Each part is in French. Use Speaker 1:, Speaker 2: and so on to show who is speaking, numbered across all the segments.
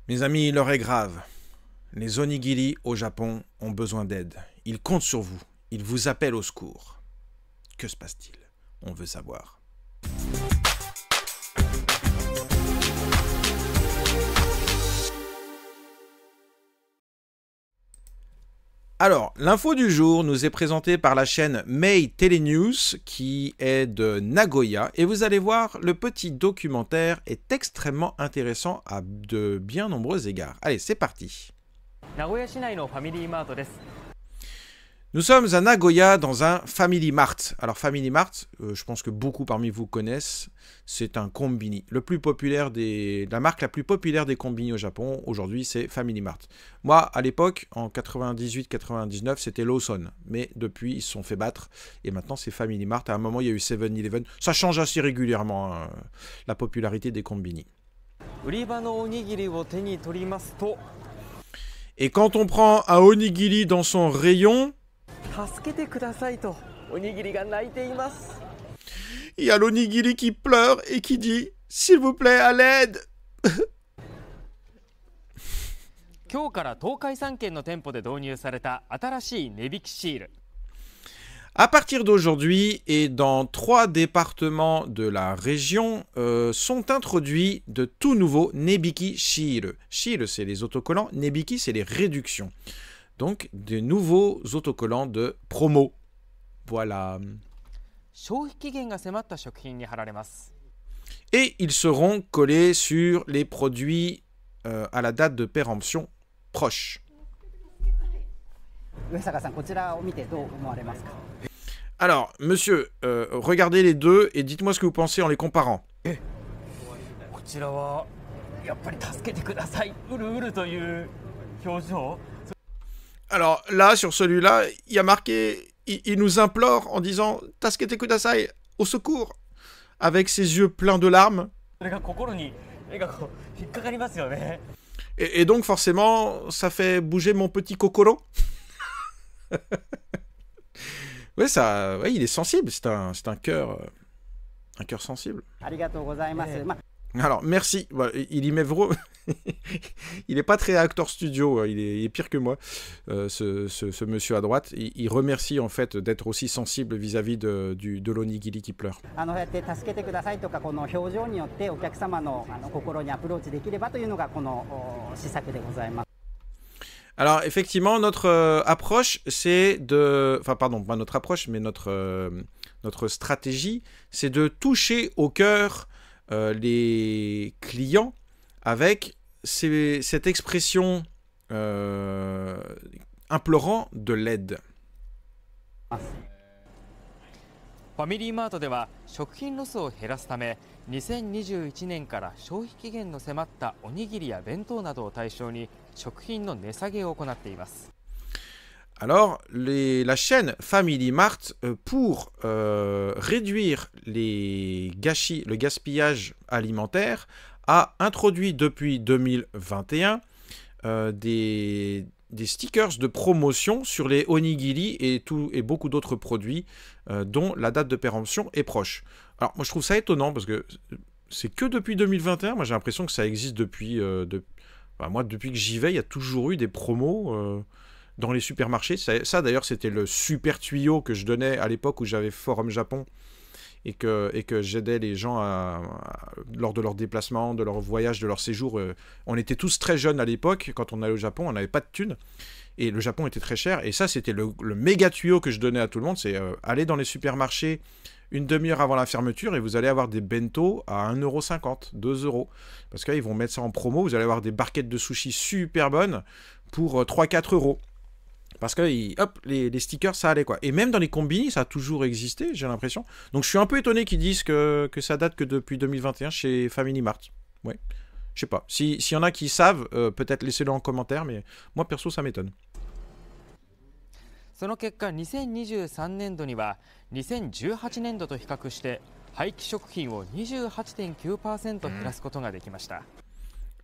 Speaker 1: Mes amis, l'heure est grave. Les onigiri au Japon ont besoin d'aide. Ils comptent sur vous. Ils vous appellent au secours. Que se passe-t-il? On veut savoir. Alors, l'info du jour nous est présentée par la chaîne Mei Telenews qui est de Nagoya et vous allez voir, le petit documentaire est extrêmement intéressant à de bien nombreux égards. Allez, c'est parti. Nous sommes à Nagoya dans un Family Mart. Alors Family Mart, je pense que beaucoup parmi vous connaissent, c'est un combini. Le plus populaire la marque la plus populaire des combini au Japon, aujourd'hui, c'est Family Mart. Moi, à l'époque, en 98-99, c'était Lawson. Mais depuis, ils se sont fait battre. Et maintenant, c'est Family Mart. À un moment, il y a eu 7-Eleven. Ça change assez régulièrement, hein, la popularité des combini. Et quand on prend un onigiri dans son rayon, il y a l'onigiri qui pleure et qui dit « S'il vous plaît, à l'aide !» À partir d'aujourd'hui et dans 3 départements de la région sont introduits de tout nouveaux Nebiki Shire. Shire, c'est les autocollants. Nebiki, c'est les réductions. Donc, des nouveaux autocollants de promo. Voilà. Et ils seront collés sur les produits à la date de péremption proche. Alors, monsieur, regardez les deux et dites-moi ce que vous pensez en les comparant. Alors là, sur celui-là, il y a marqué, il nous implore en disant « Tasukete kudasai », au secours, avec ses yeux pleins de larmes. Et donc forcément, ça fait bouger mon petit kokoro. Ouais, ça, ouais, il est sensible, c'est un cœur sensible. Alors, merci. Il y met vraiment... il n'est pas très acteur studio, il est pire que moi, ce monsieur à droite. Il remercie en fait d'être aussi sensible vis-à-vis de l'onigiri qui pleure. Alors, effectivement, notre approche, c'est de... Enfin, pardon, pas notre approche, mais notre stratégie, c'est de toucher au cœur les clients avec cette expression implorant de l'aide.
Speaker 2: Family Mart では食品ロスを減らすため2021年から消費期限の迫ったおにぎりや弁当などを対象に食品の値下げを行っています。
Speaker 1: Alors, la chaîne Family Mart, pour réduire le gaspillage alimentaire, a introduit depuis 2021 des stickers de promotion sur les onigiri et beaucoup d'autres produits dont la date de péremption est proche. Alors, moi, je trouve ça étonnant parce que c'est que depuis 2021. Moi, j'ai l'impression que ça existe depuis... moi, depuis que j'y vais, il y a toujours eu des promos... dans les supermarchés. Ça d'ailleurs, c'était le super tuyau que je donnais à l'époque où j'avais Forum Japon et que j'aidais les gens lors de leur déplacement, de leur voyage, de leur séjour. On était tous très jeunes à l'époque. Quand on allait au Japon, on n'avait pas de thunes. Et le Japon était très cher. Et ça, c'était le méga tuyau que je donnais à tout le monde. C'est aller dans les supermarchés une demi-heure avant la fermeture et vous allez avoir des bento à 1,50 €, 2 €. Parce qu'ils vont mettre ça en promo. Vous allez avoir des barquettes de sushi super bonnes pour 3-4 €. Parce que, hop, les stickers, ça allait, quoi. Et même dans les combini, ça a toujours existé, j'ai l'impression. Donc, je suis un peu étonné qu'ils disent que ça date que depuis 2021 chez Family Mart. Ouais, je sais pas. S'il y en a qui savent, peut-être laissez-le en commentaire, mais moi, perso, ça m'étonne.
Speaker 2: その結果、2023年度には2018年度と比較して廃棄食品を 28.9% 減らすことができました。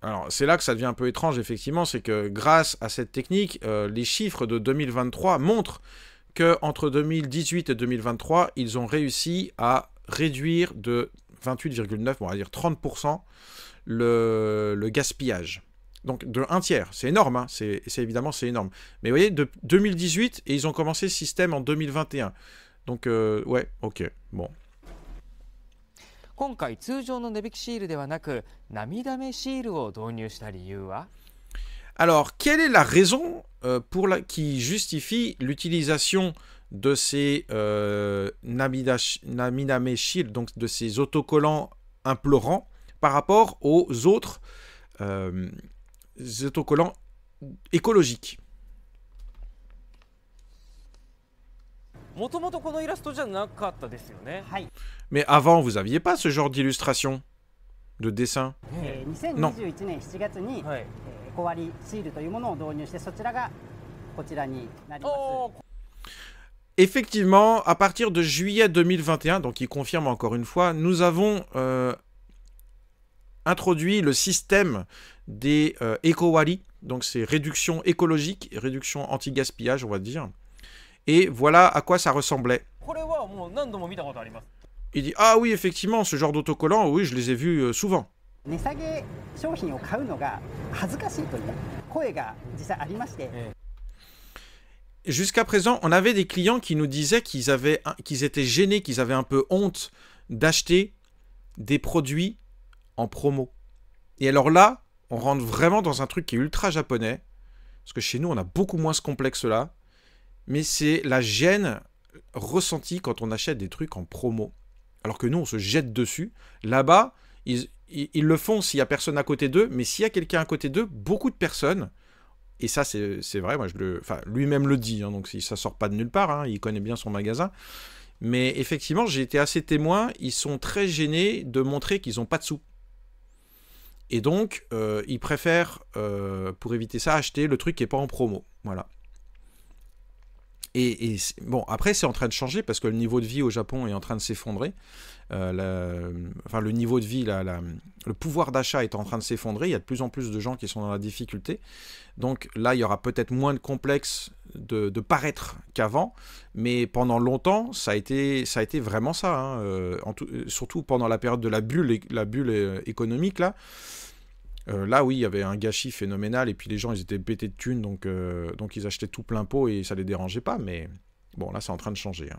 Speaker 1: Alors, c'est là que ça devient un peu étrange, effectivement, c'est que grâce à cette technique, les chiffres de 2023 montrent qu'entre 2018 et 2023, ils ont réussi à réduire de 28,9, on va dire 30%, le gaspillage. Donc de un tiers, c'est énorme, hein, évidemment c'est énorme. Mais vous voyez, de 2018, et ils ont commencé ce système en 2021. Donc ouais, ok, bon.
Speaker 2: 今回通常の値引きシールではなく涙目シールを導入した理由は
Speaker 1: Alors, quelle est la raison qui justifie l'utilisation de ces Naminame Shield, donc de ces autocollants implorants, par rapport aux autres autocollants écologiques?
Speaker 2: もともとこのイラストじゃなかったですよね。はい。
Speaker 1: Mais avant, vous aviez pas ce genre d'illustration, de dessin?
Speaker 3: 2021年7月に、エコ割シールというものを導入して、そちらがこちらになります。
Speaker 1: Effectivement, à partir de juillet 2021, donc il confirme encore une fois, nous avons introduit le système des Ecowari, donc c'est réduction écologique, réduction anti-gaspillage, on va dire. Et voilà à quoi ça ressemblait. Il dit, ah oui, effectivement, ce genre d'autocollants, oui, je les ai vus souvent. Jusqu'à présent, on avait des clients qui nous disaient qu'ils étaient gênés, qu'ils avaient un peu honte d'acheter des produits en promo. Et alors là, on rentre vraiment dans un truc qui est ultra japonais, parce que chez nous, on a beaucoup moins ce complexe-là, mais c'est la gêne ressentie quand on achète des trucs en promo. Alors que nous, on se jette dessus. Là-bas, ils le font s'il n'y a personne à côté d'eux, mais s'il y a quelqu'un à côté d'eux, beaucoup de personnes, et ça c'est vrai, moi lui-même le dit, hein, donc ça sort pas de nulle part, hein, il connaît bien son magasin, mais effectivement, j'ai été assez témoin, ils sont très gênés de montrer qu'ils n'ont pas de sous. Et donc, ils préfèrent, pour éviter ça, acheter le truc qui n'est pas en promo. Voilà. Et bon, après, c'est en train de changer parce que le niveau de vie au Japon est en train de s'effondrer. Le niveau de vie, le pouvoir d'achat est en train de s'effondrer. Il y a de plus en plus de gens qui sont dans la difficulté. Donc là, il y aura peut-être moins de complexe de paraître qu'avant. Mais pendant longtemps, ça a été vraiment ça. Hein. Surtout pendant la période de la bulle économique, là. Là, oui, il y avait un gâchis phénoménal et puis les gens, ils étaient pétés de thunes, donc ils achetaient tout plein pot et ça les dérangeait pas, mais bon, là, c'est en train de changer. Hein.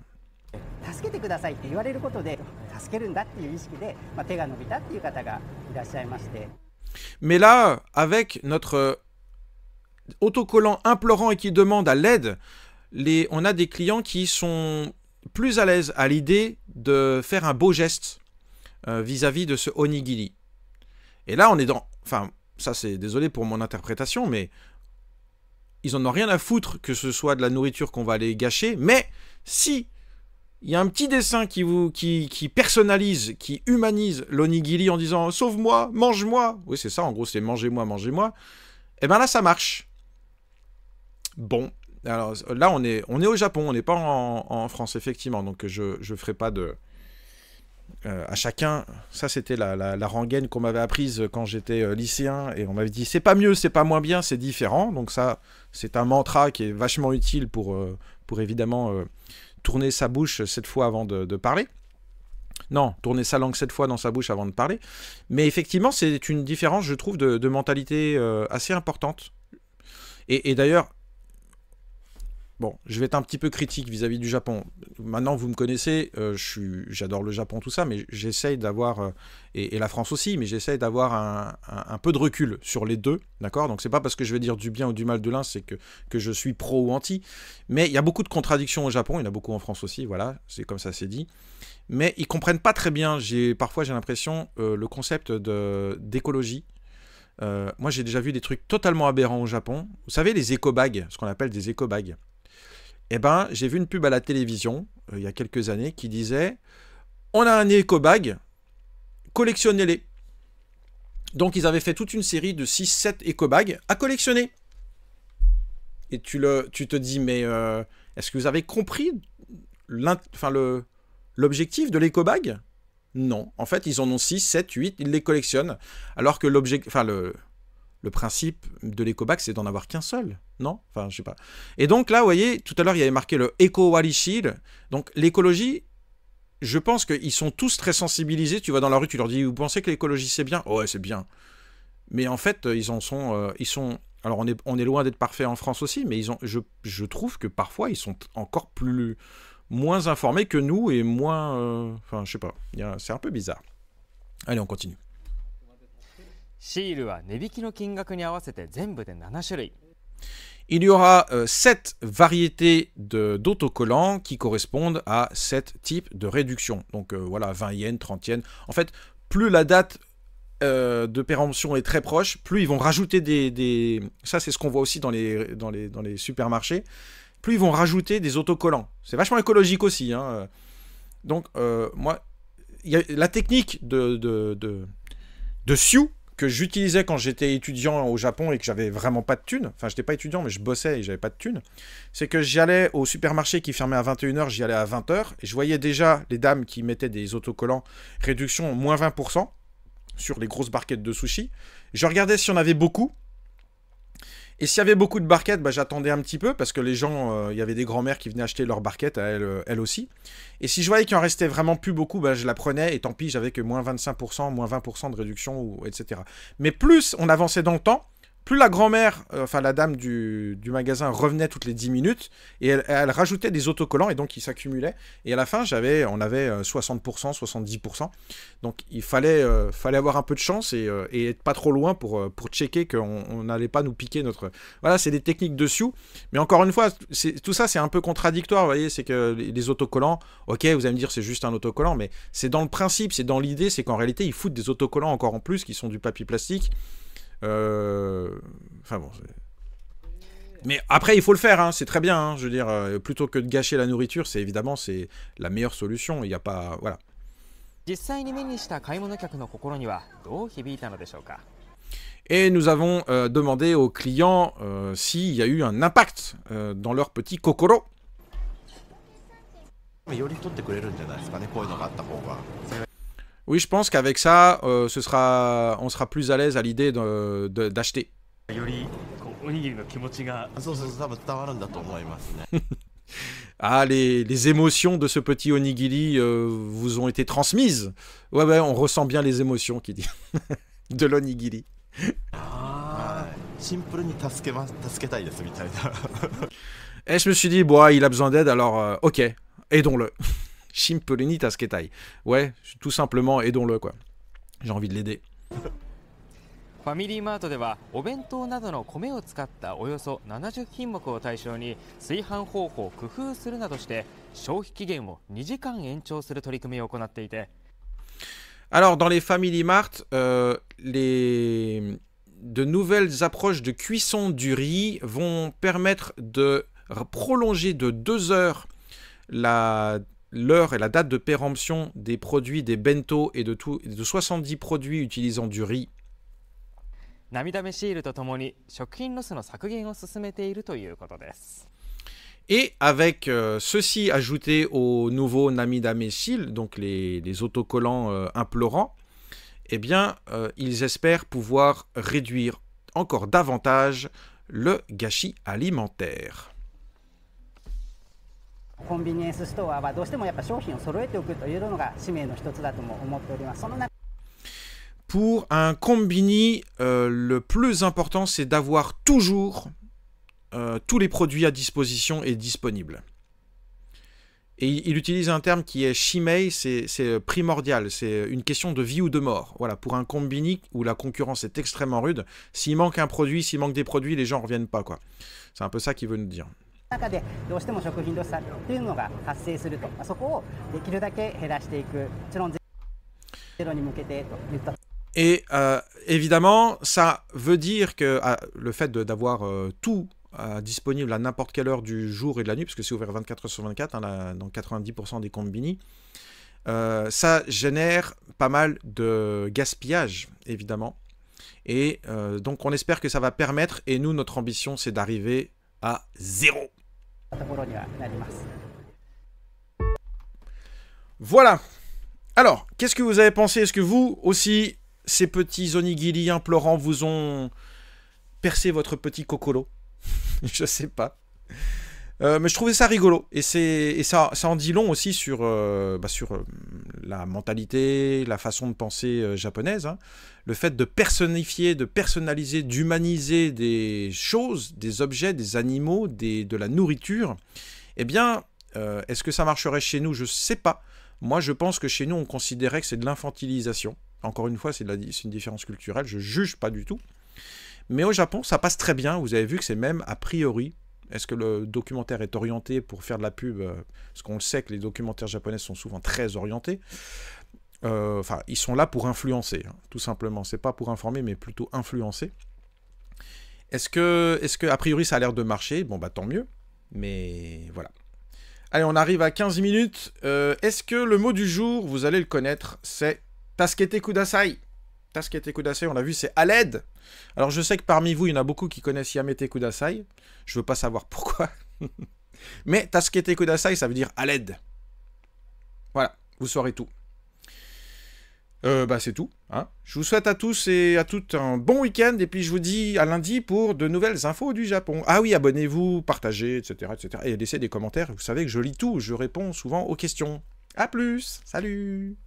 Speaker 1: Mais là, avec notre autocollant implorant et qui demande à l'aide, on a des clients qui sont plus à l'aise à l'idée de faire un beau geste vis-à-vis de ce onigiri. Et là, on est dans... Enfin, ça c'est... Désolé pour mon interprétation, mais... Ils en ont rien à foutre que ce soit de la nourriture qu'on va aller gâcher. Mais si il y a un petit dessin qui personnalise, qui humanise l'onigiri en disant « Sauve-moi, mange-moi ». Oui, c'est ça, en gros, c'est « Mangez-moi, mangez-moi ». Et bien là, ça marche. Bon. Alors là, on est au Japon, on n'est pas en France, effectivement. Donc, je ferai pas de... à chacun, ça c'était la rengaine qu'on m'avait apprise quand j'étais lycéen et on m'avait dit c'est pas mieux, c'est pas moins bien, c'est différent. Donc ça, c'est un mantra qui est vachement utile pour évidemment tourner sa bouche 7 fois avant de parler. Non, tourner sa langue 7 fois dans sa bouche avant de parler. Mais effectivement, c'est une différence, je trouve, de mentalité assez importante. Et d'ailleurs, bon, je vais être un petit peu critique vis-à-vis du Japon. Maintenant, vous me connaissez, j'adore le Japon, tout ça, mais j'essaye d'avoir, et la France aussi, mais j'essaye d'avoir un peu de recul sur les deux, d'accord? Donc, c'est pas parce que je vais dire du bien ou du mal de l'un, c'est que je suis pro ou anti. Mais il y a beaucoup de contradictions au Japon, il y en a beaucoup en France aussi, voilà, c'est comme ça c'est dit. Mais ils comprennent pas très bien, parfois j'ai l'impression, le concept d'écologie. Moi, j'ai déjà vu des trucs totalement aberrants au Japon. Vous savez, les éco-bags, ce qu'on appelle des éco-bags. Eh ben, j'ai vu une pub à la télévision, il y a quelques années, qui disait « On a un éco-bag, collectionnez-les ». Donc, ils avaient fait toute une série de 6-7 éco-bags à collectionner. Et tu te dis, mais est-ce que vous avez compris l'objectif de l'éco-bag? Non. En fait, ils en ont 6, 7, 8, ils les collectionnent. Alors que le principe de l'éco-bag, c'est d'en avoir qu'un seul, non? Enfin, je sais pas. Et donc là, vous voyez, tout à l'heure, il y avait marqué le Eco-Wari Shield. Donc l'écologie, je pense qu'ils sont tous très sensibilisés. Tu vas dans la rue, tu leur dis, vous pensez que l'écologie, c'est bien? Oh, ouais, c'est bien. Mais en fait, ils sont... Alors, on est loin d'être parfait en France aussi, mais je trouve que parfois, ils sont encore moins informés que nous et moins... Enfin, je sais pas. C'est un peu bizarre. Allez, on continue.
Speaker 2: シールは値引きの金額に合わせて全部で7種類。
Speaker 1: Il y aura 7 variétés d'autocollants qui correspondent à 7 types de réduction. Donc voilà, 20 yens, 30 yens. En fait, plus la date de péremption est très proche, plus ils vont rajouter des... Ça, c'est ce qu'on voit aussi dans les supermarchés. Plus ils vont rajouter des autocollants. C'est vachement écologique aussi. Hein. Donc, moi, la technique de Sioux, que j'utilisais quand j'étais étudiant au Japon et que j'avais vraiment pas de thunes, enfin j'étais pas étudiant mais je bossais et j'avais pas de thunes, c'est que j'y allais au supermarché qui fermait à 21h, j'y allais à 20h, et je voyais déjà les dames qui mettaient des autocollants réduction moins 20% sur les grosses barquettes de sushi. Je regardais si on avait beaucoup, et s'il y avait beaucoup de barquettes, bah, j'attendais un petit peu, parce que les gens, il y avait des grands-mères qui venaient acheter leurs barquettes, elles aussi. Et si je voyais qu'il en restait vraiment plus beaucoup, bah, je la prenais, et tant pis, j'avais que moins 25%, moins 20% de réduction, etc. Mais plus on avançait dans le temps, plus la grand-mère, enfin la dame du magasin revenait toutes les 10 minutes, et elle rajoutait des autocollants, et donc ils s'accumulaient. Et à la fin, on avait 60%, 70%. Donc il fallait avoir un peu de chance et être pas trop loin pour checker qu'on n'allait pas nous piquer notre... Voilà, c'est des techniques de Sioux. Mais encore une fois, tout ça, c'est un peu contradictoire, vous voyez, c'est que les autocollants, ok, vous allez me dire c'est juste un autocollant, mais c'est dans le principe, c'est dans l'idée, c'est qu'en réalité, ils foutent des autocollants encore en plus, qui sont du papier plastique. Enfin bon, mais après il faut le faire, hein, c'est très bien, hein, je veux dire, plutôt que de gâcher la nourriture, c'est la meilleure solution, il n'y a pas, voilà.
Speaker 2: 実際に目にした買い物客の心にはどう響いたのでしょうか。
Speaker 1: Et nous avons demandé aux clients s'il y a eu un impact dans leur petit kokoro.
Speaker 4: より取ってくれるんじゃないですかね、こういうのがあった方が。
Speaker 1: Oui, je pense qu'avec ça, on sera plus à l'aise à l'idée d'acheter.
Speaker 5: よりこうおにぎりの気持ちが。
Speaker 4: そうそう、多分伝わるんだと思いますね。
Speaker 1: Ah, les émotions de ce petit onigiri vous ont été transmises. Ouais, on ressent bien les émotions qui dit de l'onigiri.
Speaker 4: シンプルに助けたいですみたいな。
Speaker 1: Et je me suis dit, bon, il a besoin d'aide, alors ok, aidons-le. Shimpuruni tasketai. Ouais, tout simplement, aidons-le, quoi. J'ai envie de l'aider.
Speaker 2: ファミリーマートではお弁当などの米を使ったおよそ70品目を対象に炊飯方法を工夫するなどして消費期限を2時間延長する取り組みを行っていて。
Speaker 1: Alors, dans les Family Mart, de nouvelles approches de cuisson du riz vont permettre de prolonger de 2 heures l'heure et la date de péremption des produits, des bento et de 70 produits utilisant du riz.
Speaker 2: 涙目シールとともに食品ロスの削減を進めているということです。
Speaker 1: Et avec ceci ajouté au nouveau Namidame Shield, donc les autocollants implorants, eh bien, ils espèrent pouvoir réduire encore davantage le gâchis alimentaire.
Speaker 3: コンビニエンスストアはどうしてもやっぱ商品を揃えておくというのが使命の一つだとも思っております。その中
Speaker 1: Pour un combini, le plus important, c'est d'avoir toujours tous les produits à disposition et disponibles. Et il utilise un terme qui est shimei, c'est primordial, c'est une question de vie ou de mort. Voilà, pour un combini où la concurrence est extrêmement rude, s'il manque un produit, s'il manque des produits, les gens ne reviennent pas, quoi. C'est un peu ça qu'il veut nous dire.
Speaker 3: 中でどうしても食品ロスっていうのが発生すると、そこをできるだけ減らしていく、もちろんゼロに向けてといった。
Speaker 1: Et évidemment, ça veut dire que le fait d'avoir tout disponible à n'importe quelle heure du jour et de la nuit, parce que c'est ouvert 24 heures sur 24 hein, dans 90% des combini, ça génère pas mal de gaspillage, évidemment. Et donc on espère que ça va permettre, et nous, notre ambition, c'est d'arriver à 0. Voilà. Alors, qu'est-ce que vous avez pensé? Est-ce que vous aussi, ces petits onigiri implorants vous ont percé votre petit kokoro? Je sais pas. Mais je trouvais ça rigolo. Et ça en dit long aussi sur, la mentalité, la façon de penser japonaise. Hein. Le fait de personnifier, de personnaliser, d'humaniser des choses, des objets, des animaux, de la nourriture. Eh bien, est-ce que ça marcherait chez nous? Je ne sais pas. Moi, je pense que chez nous, on considérait que c'est de l'infantilisation. Encore une fois, c'est une différence culturelle. Je ne juge pas du tout. Mais au Japon, ça passe très bien. Vous avez vu que c'est même a priori... Est-ce que le documentaire est orienté pour faire de la pub? Parce qu'on le sait que les documentaires japonais sont souvent très orientés. Enfin, ils sont là pour influencer, hein, tout simplement. C'est pas pour informer, mais plutôt influencer. Est-ce que a priori, ça a l'air de marcher? Bon, bah tant mieux. Mais voilà. Allez, on arrive à 15 minutes. Est-ce que le mot du jour, vous allez le connaître? C'est Tasukete Kudasai. Tasukete Kudasai, on l'a vu, c'est à l'aide. Alors, je sais que parmi vous, il y en a beaucoup qui connaissent Yamete Kudasai. Je veux pas savoir pourquoi. Mais Tasukete Kudasai, ça veut dire à l'aide. Voilà, vous saurez tout. C'est tout. Hein. Je vous souhaite à tous et à toutes un bon week-end. Et puis, je vous dis à lundi pour de nouvelles infos du Japon. Ah oui, abonnez-vous, partagez, etc., etc. Et laissez des commentaires. Vous savez que je lis tout. Je réponds souvent aux questions. À plus. Salut.